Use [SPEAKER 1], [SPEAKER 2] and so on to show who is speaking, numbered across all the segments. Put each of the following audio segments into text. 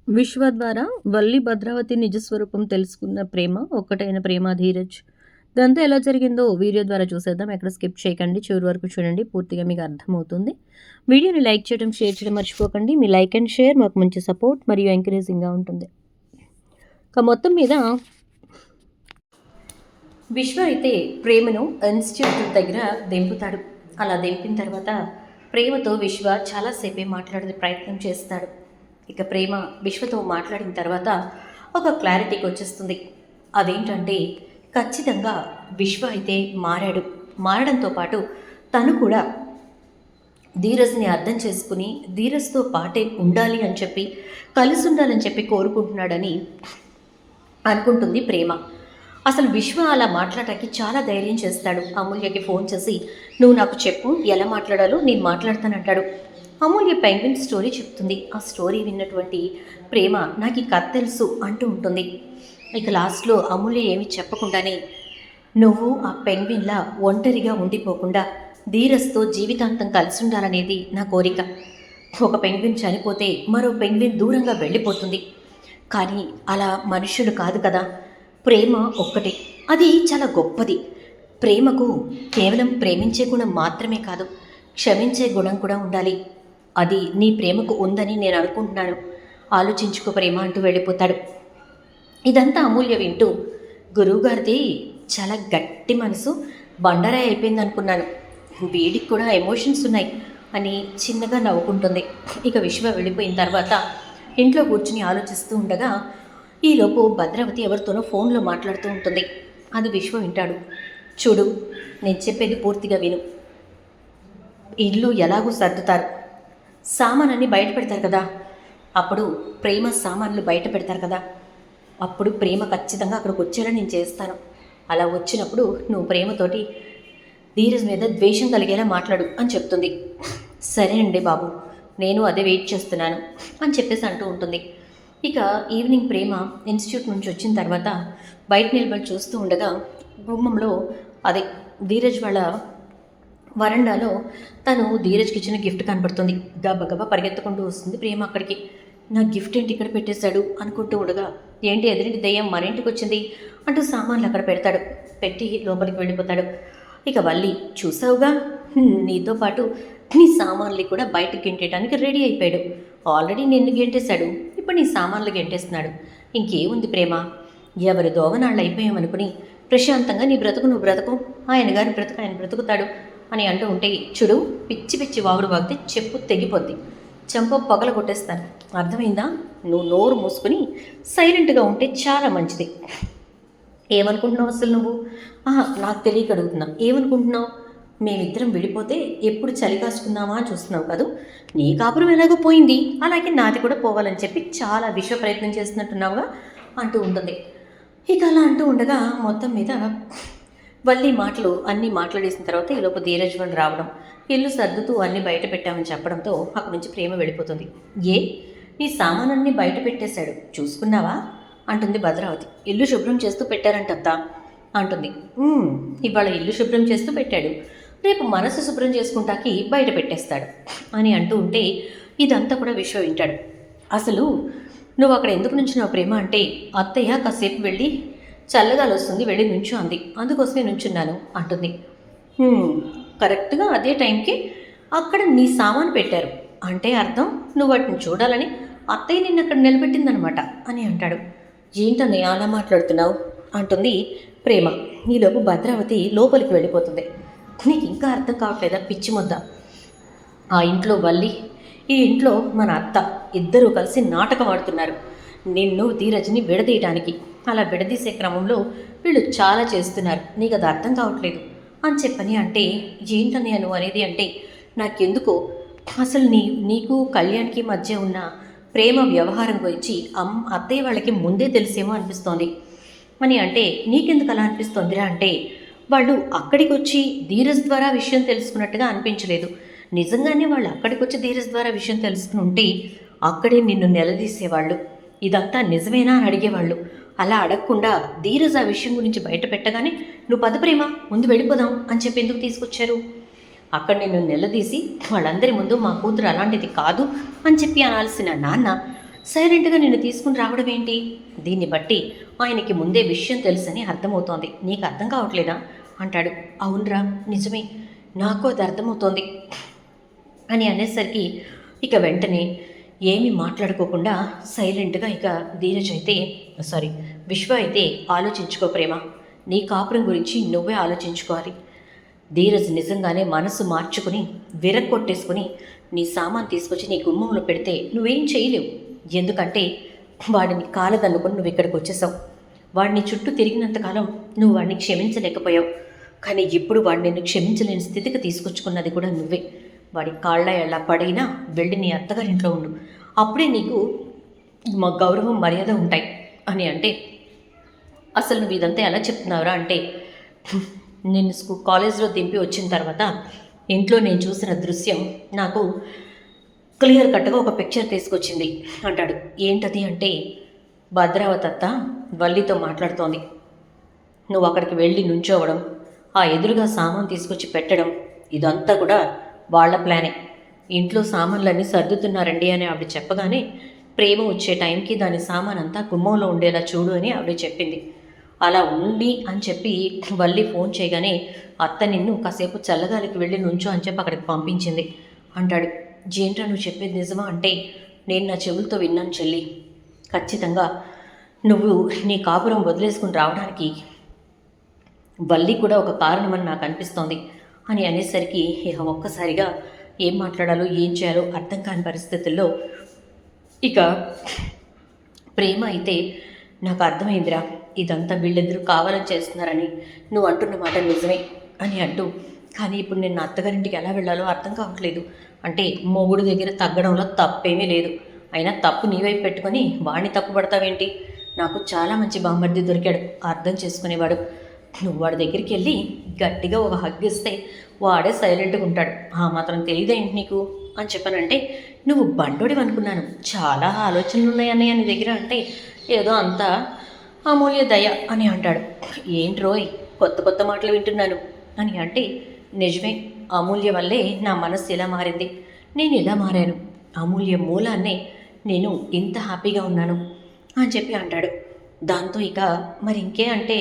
[SPEAKER 1] విశ్వ ద్వారా వల్లి భద్రావతి నిజస్వరూపం తెలుసుకున్న ప్రేమ ఒక్కటైన ప్రేమ ధీరజ్. ఇదంతా ఎలా జరిగిందో వీడియో ద్వారా చూసేద్దాం. ఎక్కడ స్కిప్ చేయకండి, చివరి వరకు చూడండి, పూర్తిగా మీకు అర్థమవుతుంది. వీడియోని లైక్ చేయడం, షేర్ చేయడం మర్చిపోకండి. మీ లైక్ అండ్ షేర్ మాకు మంచి సపోర్ట్ మరియు ఎంకరేజింగ్గా ఉంటుంది. ఇక మొత్తం మీద విశ్వ అయితే ప్రేమను ఇన్స్టిట్యూట్ దగ్గర దింపుతాడు. అలా దింపిన తర్వాత ప్రేమతో విశ్వ చాలాసేపే మాట్లాడే ప్రయత్నం చేస్తాడు. ఇక ప్రేమ విశ్వతో మాట్లాడిన తర్వాత ఒక క్లారిటీకి వచ్చేస్తుంది. అదేంటంటే ఖచ్చితంగా విశ్వ అయితే మారడంతో పాటు తను కూడా ధీరజ్ని అర్థం చేసుకుని ధీరజ్తో పాటే ఉండాలి అని చెప్పి, కలిసి ఉండాలని చెప్పి కోరుకుంటున్నాడని అనుకుంటుంది ప్రేమ. అసలు విశ్వ అలా మాట్లాడటానికి చాలా ధైర్యం చేస్తాడు. అమూల్యకి ఫోన్ చేసి, నువ్వు నాకు చెప్పు, ఎలా మాట్లాడాలో నేను మాట్లాడతానంటాడు. అమూల్య పెంగ్విన్ స్టోరీ చెప్తుంది. ఆ స్టోరీ విన్నటువంటి ప్రేమ, నాకు ఈ కథ తెలుసు అంటూ ఉంటుంది. ఇక లాస్ట్లో అమూల్య ఏమి చెప్పకుండానే, నువ్వు ఆ పెంగ్విన్లా ఒంటరిగా ఉండిపోకుండా ధీరజ్తో జీవితాంతం కలిసి ఉండాలనేది నా కోరిక. ఒక పెంగ్విన్ చనిపోతే మరో పెంగ్విన్ దూరంగా వెళ్ళిపోతుంది, కానీ అలా మనుష్యుడు కాదు కదా. ప్రేమ ఒక్కటే, అది చాలా గొప్పది. ప్రేమకు కేవలం ప్రేమించే గుణం మాత్రమే కాదు, క్షమించే గుణం కూడా ఉండాలి. అది నీ ప్రేమకు ఉందని నేను అనుకుంటున్నాను, ఆలోచించుకో ప్రేమ అంటూ వెళ్ళిపోతాడు. ఇదంతా అమూల్య వింటూ, గురువుగారిది చాలా గట్టి మనసు, బండరాయి అయిపోయింది అనుకున్నాను, వీడికి కూడా ఎమోషన్స్ ఉన్నాయి అని చిన్నగా నవ్వుకుంటుంది. ఇక విశ్వ వెళ్ళిపోయిన తర్వాత ఇంట్లో కూర్చుని ఆలోచిస్తూ ఉండగా ఈలోపు భద్రావతి ఎవరితోనో ఫోన్లో మాట్లాడుతూ ఉంటుంది. అది విశ్వ వింటాడు. చూడు, నేను చెప్పేది పూర్తిగా విను. ఇల్లు ఎలాగూ సర్దుతారు, సామానాన్ని బయట పెడతారు కదా, అప్పుడు ప్రేమ సామాన్లు బయట పెడతారు కదా, అప్పుడు ప్రేమ ఖచ్చితంగా అక్కడికి వచ్చేలా నేను చేస్తాను. అలా వచ్చినప్పుడు నువ్వు ప్రేమతోటి ధీరజ్ మీద ద్వేషం కలిగేలా మాట్లాడు అని చెప్తుంది. సరే అండి బాబు, నేను అదే వెయిట్ చేస్తున్నాను అని చెప్పేసి అంటూ ఉంటుంది. ఇక ఈవినింగ్ ప్రేమ ఇన్స్టిట్యూట్ నుంచి వచ్చిన తర్వాత బయట నిలబడి చూస్తూ ఉండగా గుమ్మంలో అదే ధీరజ్ వాళ్ళ వరండాలో తను ధీరజ్కి ఇచ్చిన గిఫ్ట్ కనపడుతుంది. గబగబా పరిగెత్తుకుంటూ వస్తుంది ప్రేమ అక్కడికి. నా గిఫ్ట్ ఏంటి ఇక్కడ పెట్టేశాడు అనుకుంటూ ఉండగా, ఏంటి ఎదురింటి దయ్యం మన ఇంటికి వచ్చింది అంటూ సామాన్లు అక్కడ పెట్టి లోపలికి వెళ్ళిపోతాడు. ఇక వల్లి, చూసావుగా, నీతో పాటు నీ సామాన్లు కూడా బయటకు గెంటేయడానికి రెడీ అయిపోయాడు. ఆల్రెడీ నిన్ను గెంటేశాడు, ఇప్పుడు నీ సామాన్లు గెంటేస్తున్నాడు. ఇంకేముంది ప్రేమ, ఎవరి దోవనాళ్ళు అయిపోయామనుకుని ప్రశాంతంగా నీ బ్రతుకు నువ్వు బ్రతుకు, ఆయన గారి బ్రతుకు ఆయన బ్రతుకుతాడు అని అంటూ ఉంటే, చూడు, పిచ్చి పిచ్చి వాగుడు వాగితే చెప్పు తెగిపోద్ది, చెంప పగల కొట్టేస్తాను, అర్థమైందా? నువ్వు నోరు మూసుకుని సైలెంట్గా ఉంటే చాలా మంచిది. ఏమనుకుంటున్నావు అసలు నువ్వు? నాకు తెలియక అడుగుతున్నా, ఏమనుకుంటున్నావు? మేమిద్దరం విడిపోతే ఎప్పుడు చలి కాసుకుందామా అని చూస్తున్నావు కాదు. నీ కాపురం ఎలాగో పోయింది, అలాగే నాది కూడా పోవాలని చెప్పి చాలా విశ్వ ప్రయత్నం చేస్తున్నట్టున్నావుగా అంటూ ఉంటుంది. ఇక అలా అంటూ ఉండగా మొత్తం మీద వల్లి మాటలు అన్నీ మాట్లాడేసిన తర్వాత ఈలోపు ధీరజ్ వాళ్ళు రావడం, ఇల్లు సర్దుతూ అన్నీ బయట పెట్టామని చెప్పడంతో అక్కడి నుంచి ప్రేమ వెళ్ళిపోతుంది. నీ సామానాన్ని బయట పెట్టేశాడు చూసుకున్నావా అంటుంది భద్రావతి. ఇల్లు శుభ్రం చేస్తూ పెట్టారంటత్తా అంటుంది. ఇవాళ ఇల్లు శుభ్రం చేస్తూ పెట్టాడు, రేపు మనసు శుభ్రం చేసుకుంటాకి బయట పెట్టేస్తాడు అని అంటూ ఉంటే ఇదంతా కూడా విశ్వ వింటాడు. అసలు నువ్వు అక్కడ ఎందుకు నుంచున్నావు ప్రేమ అంటే, అత్తయ్య కాసేపు వెళ్ళి చల్లగాలి వస్తుంది వెళ్ళి నుంచు అంది, అందుకోసమే నుంచున్నాను అంటుంది. కరెక్ట్గా అదే టైంకి అక్కడ నీ సామాను పెట్టారు అంటే అర్థం నువ్వు వాటిని చూడాలని అత్తయ్య నిన్ను అక్కడ నిలబెట్టిందనమాట అని అంటాడు. ఏంటని అలా మాట్లాడుతున్నావు అంటుంది ప్రేమ. ఈలోపు భద్రావతి లోపలికి వెళ్ళిపోతుంది. నీకు ఇంకా అర్థం కావట్లేదా పిచ్చి ముద్ద? ఆ ఇంట్లో వల్లి, ఈ ఇంట్లో మన అత్త ఇద్దరూ కలిసి నాటకం ఆడుతున్నారు నిన్ను ధీరజ్ని విడదీయడానికి. అలా విడదీసే క్రమంలో వీళ్ళు చాలా చేస్తున్నారు, నీకు అది అర్థం కావట్లేదు అని చెప్పని అంటే, ఏంటని అను అనేది అంటే, నాకెందుకో అసలు నీకు కళ్యాణ్కి మధ్య ఉన్న ప్రేమ వ్యవహారం గురించి అత్తయ్య వాళ్ళకి ముందే తెలిసేమో అనిపిస్తోంది అని అంటే, నీకెందుకు అలా అనిపిస్తోందిరా అంటే, వాళ్ళు అక్కడికి వచ్చి ధీరజ్ ద్వారా విషయం తెలుసుకున్నట్టుగా అనిపించలేదు. నిజంగానే వాళ్ళు అక్కడికి వచ్చి ధీరజ్ ద్వారా విషయం తెలుసుకుని ఉంటే అక్కడే నిన్ను నిలదీసేవాళ్ళు, ఇదంతా నిజమేనా అని అడిగేవాళ్ళు. అలా అడగకుండా ధీరజ్ ఆ విషయం గురించి బయట పెట్టగానే, నువ్వు పద ప్రేమ ముందు వెళ్ళిపోదాం అని చెప్పి ఎందుకు తీసుకొచ్చారు? అక్కడ నిన్ను నిలదీసి వాళ్ళందరి ముందు మా కూతురు అలాంటిది కాదు అని చెప్పి అనాల్సిన నాన్న సైలెంట్గా నిన్ను తీసుకుని రావడం ఏంటి? దీన్ని బట్టి ఆయనకి ముందే విషయం తెలుసని అర్థమవుతోంది. నీకు అర్థం కావట్లేదా అంటాడు. అవునరా, నిజమే, నాకు అది అర్థమవుతోంది అని అనేసరికి ఇక వెంటనే ఏమీ మాట్లాడుకోకుండా సైలెంట్గా ఇక ధీరజ్ అయితే విశ్వ అయితే ఆలోచించుకో ప్రేమ, నీ కాపురం గురించి నువ్వే ఆలోచించుకోవాలి. ధీరజ్ నిజంగానే మనసు మార్చుకుని విరక్కొట్టేసుకుని నీ సామాన్ తీసుకొచ్చి నీ గుమ్మంలో పెడితే నువ్వేం చేయలేవు. ఎందుకంటే వాడిని కాలదన్నుకొని నువ్వు ఇక్కడికి వచ్చేసావు. వాడిని చుట్టూ తిరిగినంతకాలం నువ్వు వాడిని క్షమించలేకపోయావు. కానీ ఇప్పుడు వాడిని నిన్ను క్షమించలేని స్థితికి తీసుకొచ్చుకున్నది కూడా నువ్వే. వాడి కాళ్ళ ఎలా పడినా వెళ్ళి నీ అత్తగారింట్లో ఉండు, అప్పుడే నీకు మా గౌరవం మర్యాద ఉంటాయి అని అంటే, అసలు నువ్వు ఇదంతా ఎలా చెప్తున్నావురా అంటే, నిన్ను కాలేజ్లో దింపి వచ్చిన తర్వాత ఇంట్లో నేను చూసిన దృశ్యం నాకు క్లియర్ కట్గా ఒక పిక్చర్ తీసుకొచ్చింది అంటాడు. ఏంటది అంటే, భద్రావతి అత్త వల్లితో మాట్లాడుతోంది. నువ్వు అక్కడికి వెళ్ళి నుంచోవడం, ఆ ఎదురుగా సామాన్ తీసుకొచ్చి పెట్టడం, ఇదంతా కూడా వాళ్ళ ప్లానే. ఇంట్లో సామాన్లన్నీ సర్దుతున్నారండి అని ఆవిడ చెప్పగానే, ప్రేమ వచ్చే టైంకి దాని సామాన్ అంతా గుమ్మంలో ఉండేలా చూడు అని ఆవిడ చెప్పింది. అలా ఉండి అని చెప్పి వల్లి ఫోన్ చేయగానే అత్త నిన్ను కాసేపు చల్లగాలికి వెళ్ళి నుంచో అని చెప్పి అక్కడికి పంపించింది అంటాడు. జేంట్రా నువ్వు చెప్పేది నిజమా అంటే, నేను నా చెవులతో విన్నాను చెల్లి. ఖచ్చితంగా నువ్వు నీ కాపురం వదిలేసుకుని రావడానికి వల్లి కూడా ఒక కారణమని నాకు అనిపిస్తోంది అని అనేసరికి ఇక ఒక్కసారిగా ఏం మాట్లాడాలో ఏం చేయాలో అర్థం కాని పరిస్థితుల్లో ఇక ప్రేమ అయితే, నాకు అర్థమైందిరా, ఇదంతా వీళ్ళిద్దరూ కావాలని చేస్తున్నారని నువ్వు అంటున్న మాట నిజమే అని అంటూ, కానీ ఇప్పుడు నేను నా అత్తగారింటికి ఎలా వెళ్ళాలో అర్థం కావట్లేదు అంటే, మొగుడు దగ్గర తగ్గడంలో తప్పేమీ లేదు. అయినా తప్పు నీ వైపు పెట్టుకొని వాడిని తప్పు పడతావేంటి? నాకు చాలా మంచి బామ్మర్ది దొరికాడు, అర్థం చేసుకునేవాడు. నువ్వు వాడి దగ్గరికి వెళ్ళి గట్టిగా ఒక హగ్ ఇస్తే వాడే సైలెంట్గా ఉంటాడు. ఆ మాత్రం తెలియదేంటి నీకు అని చెప్పానంటే, నువ్వు బండోడివి అనుకున్నాను, చాలా ఆలోచనలు ఉన్నాయన్నయ్య నీ దగ్గర అంటే, ఏదో అంతా అమూల్య దయ అని అంటాడు. ఏంటి రోయ్ కొత్త కొత్త మాటలు వింటున్నాను అని అంటే, నిజమే, అమూల్య వల్లే నా మనస్సు ఇలా మారింది, నేను ఇలా మారాను, అమూల్య మూలాన్నే నేను ఇంత హ్యాపీగా ఉన్నాను అని చెప్పి అంటాడు. దాంతో ఇక మరి ఇంకే అంటే,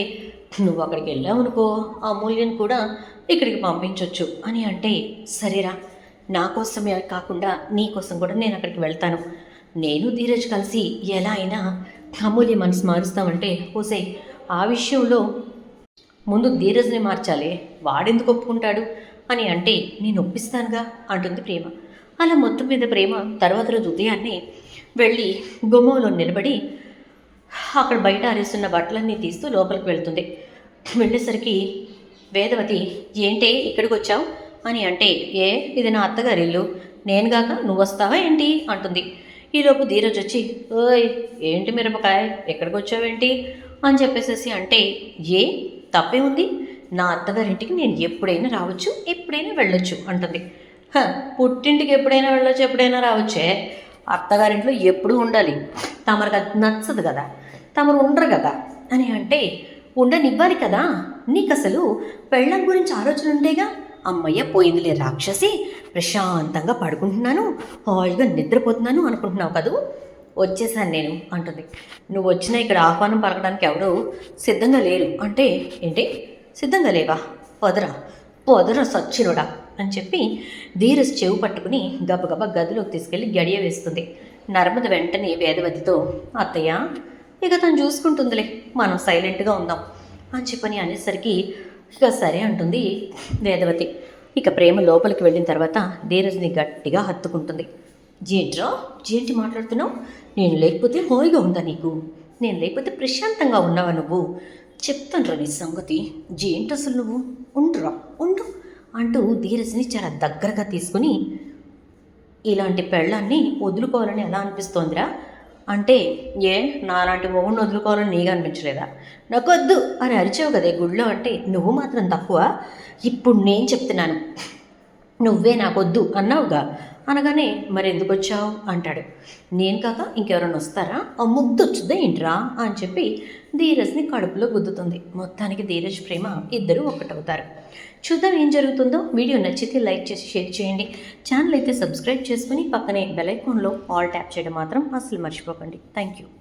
[SPEAKER 1] నువ్వు అక్కడికి వెళ్ళావు అనుకో, అమూల్యను కూడా ఇక్కడికి పంపించవచ్చు అని అంటే, సరేరా, నా కోసమే కాకుండా నీ కోసం కూడా నేను అక్కడికి వెళ్తాను. నేను ధీరజ్ కలిసి ఎలా అయినా అమూల్య మనసు మారుస్తామంటే, ఓసే ఆ విషయంలో ముందు ధీరజ్ని మార్చాలి, వాడెందుకు ఒప్పుకుంటాడు అని అంటే, నేను ఒప్పిస్తానుగా అంటుంది ప్రేమ. అలా మొత్తం మీద ప్రేమ తర్వాత రోజు ఉదయాన్నే వెళ్ళి గుమ్మంలో నిలబడి అక్కడ బయట ఆరేస్తున్న బట్టలన్నీ తీస్తూ లోపలికి వెళ్తుంది. వెళ్ళేసరికి వేదవతి, ఏంటే ఇక్కడికి వచ్చావు అని అంటే, ఇది నా అత్తగారి ఇల్లు, నేనుగాక నువ్వు వస్తావా ఏంటి అంటుంది. ఈలోపు ధీరజ్ వచ్చి, ఓయ్ ఏంటి మిరపకాయ ఎక్కడికి వచ్చావేంటి అని చెప్పేసేసి అంటే, తప్పే ఉంది, నా అత్తగారింటికి నేను ఎప్పుడైనా రావచ్చు, ఎప్పుడైనా వెళ్ళొచ్చు అంటుంది. పుట్టింటికి ఎప్పుడైనా వెళ్ళొచ్చు, ఎప్పుడైనా రావచ్చే, అత్తగారింట్లో ఎప్పుడూ ఉండాలి, తమరికి అది నచ్చదు కదా, తమరు ఉండరు కదా అని అంటే, ఉండనివ్వాలి కదా, నీకు అసలు పెళ్ళం గురించి ఆలోచన ఉండేగా, అమ్మయ్య పోయిందిలే రాక్షసి, ప్రశాంతంగా పడుకుంటున్నాను, హాయిగా నిద్రపోతున్నాను అనుకుంటున్నావు కదూ, వచ్చేసాను నేను అంటుంది. నువ్వు వచ్చినా ఇక్కడ ఆహ్వానం పలకడానికి ఎవరు సిద్ధంగా లేరు అంటే, ఏంటి సిద్ధంగా లేవా, పొదరా సచ్చినుడా అని చెప్పి ధీరజ్ చెవు పట్టుకుని గబగబా గదిలోకి తీసుకెళ్ళి గడియ వేస్తుంది. నర్మద వెంటనే వేదవతితో, అత్తయ్య ఇక తను చూసుకుంటుందిలే, మనం సైలెంట్గా ఉందాం అని చెప్పని అనేసరికి ఇక సరే అంటుంది వేదవతి. ఇక ప్రేమ లోపలికి వెళ్ళిన తర్వాత ధీరజ్ని గట్టిగా హత్తుకుంటుంది. ఏంటి మాట్లాడుతున్నావు, నేను లేకపోతే హాయిగా ఉందా నీకు, నేను లేకపోతే ప్రశాంతంగా ఉన్నావా నువ్వు, చెప్తాను నీ సంగతి, ఏంటి అసలు నువ్వు ఉండు అంటూ ధీరజ్ని చాలా దగ్గరగా తీసుకుని, ఇలాంటి పెళ్ళాన్ని వదులుకోవాలని ఎలా అనిపిస్తోందిరా అంటే, నాలాంటి మొగుడిని వదులుకోవాలని నీగా అనిపించలేదా, నాకు వద్దు అని అరిచావు కదే గుళ్ళో అంటే, నువ్వు మాత్రం తక్కువ, ఇప్పుడు నేను చెప్తున్నాను, నువ్వే నాకొద్దు అన్నావుగా, అనగానే మరెందుకు వచ్చావు అంటాడు. నేను కాక ఇంకెవరైనా వస్తారా, ఆ ముద్దు వచ్చుద్దా ఏంట్రా అని చెప్పి ధీరజ్ని కడుపులో గుద్దుతుంది. మొత్తానికి ధీరజ్ ప్రేమ ఇద్దరు ఒక్కటవుతారు. చూద్దాం ఏం జరుగుతుందో. వీడియో నచ్చితే లైక్ చేసి షేర్ చేయండి. ఛానల్ అయితే సబ్స్క్రైబ్ చేసుకుని పక్కనే బెల్ ఐకాన్లో ఆల్ ట్యాప్ చేయడం మాత్రం అసలు మర్చిపోకండి. Thank you.